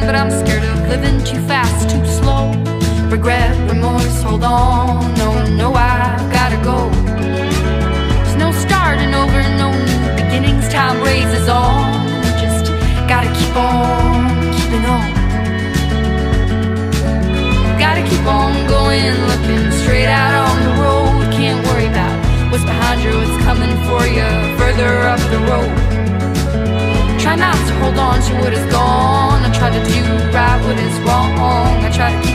but I'm scared of living too fast, too slow. Regret, remorse, hold on. No, I've gotta go. There's no starting over, no new beginnings. Time raises on. Just gotta keep on keeping on. Gotta keep on going, looking straight out on the road. Can't worry about what's behind you, what's coming for you further up the road. Try not to hold on to what is gone. I try to do right what is wrong. I try to